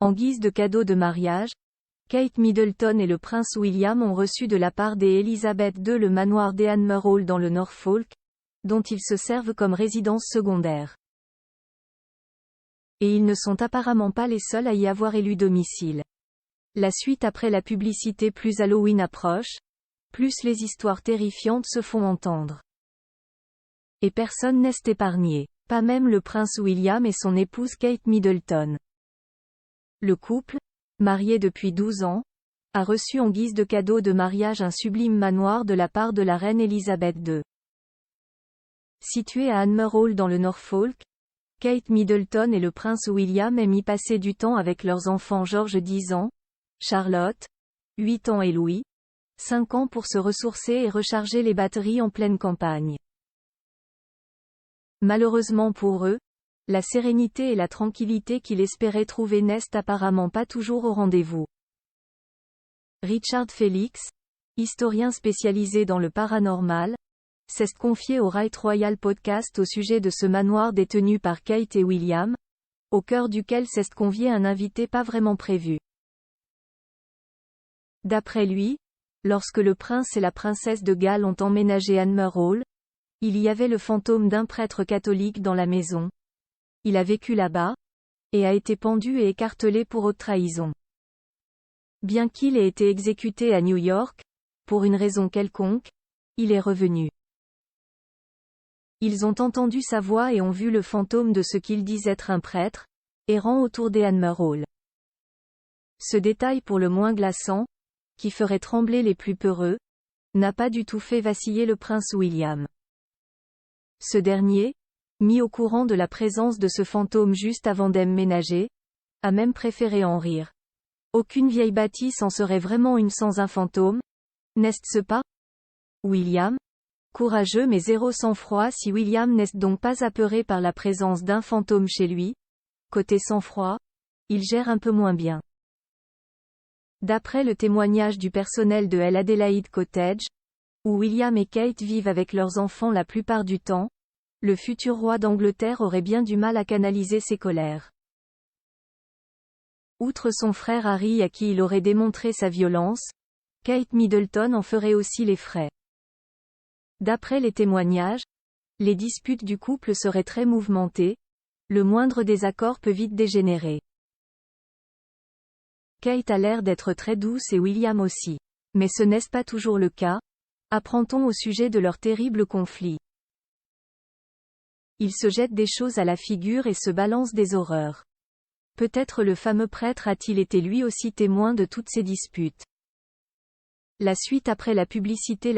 En guise de cadeau de mariage, Kate Middleton et le prince William ont reçu de la part des Elizabeth II le manoir d'Eanmer Hall dans le Norfolk, dont ils se servent comme résidence secondaire. Et ils ne sont apparemment pas les seuls à y avoir élu domicile. La suite après la publicité, plus Halloween approche, plus les histoires terrifiantes se font entendre. Et personne n'est épargné, pas même le prince William et son épouse Kate Middleton. Le couple, marié depuis 12 ans, a reçu en guise de cadeau de mariage un sublime manoir de la part de la reine Elisabeth II. Situé à Anmer Hall dans le Norfolk, Kate Middleton et le prince William aiment y passer du temps avec leurs enfants George 10 ans, Charlotte, 8 ans et Louis, 5 ans pour se ressourcer et recharger les batteries en pleine campagne. Malheureusement pour eux, la sérénité et la tranquillité qu'ils espéraient trouver n'est apparemment pas toujours au rendez-vous. Richard Felix, historien spécialisé dans le paranormal, s'est confié au Right Royal Podcast au sujet de ce manoir détenu par Kate et William, au cœur duquel s'est convié un invité pas vraiment prévu. D'après lui, lorsque le prince et la princesse de Galles ont emménagé Anmer Hall, il y avait le fantôme d'un prêtre catholique dans la maison. Il a vécu là-bas, et a été pendu et écartelé pour haute trahison. Bien qu'il ait été exécuté à New York, pour une raison quelconque, il est revenu. Ils ont entendu sa voix et ont vu le fantôme de ce qu'ils disent être un prêtre, errant autour d'Anmer Hall. Ce détail pour le moins glaçant, qui ferait trembler les plus peureux, n'a pas du tout fait vaciller le prince William. Ce dernier, mis au courant de la présence de ce fantôme juste avant d'emménager, a même préféré en rire. Aucune vieille bâtisse en serait vraiment une sans un fantôme, n'est-ce pas? William? Courageux mais zéro sang-froid. Si William n'est donc pas apeuré par la présence d'un fantôme chez lui, côté sang-froid, il gère un peu moins bien. D'après le témoignage du personnel de El Adelaide Cottage, où William et Kate vivent avec leurs enfants la plupart du temps, le futur roi d'Angleterre aurait bien du mal à canaliser ses colères. Outre son frère Harry à qui il aurait démontré sa violence, Kate Middleton en ferait aussi les frais. D'après les témoignages, les disputes du couple seraient très mouvementées, le moindre désaccord peut vite dégénérer. Kate a l'air d'être très douce et William aussi. Mais ce n'est pas toujours le cas, apprend-on au sujet de leur terrible conflit. Ils se jettent des choses à la figure et se balancent des horreurs. Peut-être le fameux prêtre a-t-il été lui aussi témoin de toutes ces disputes. La suite après la publicité.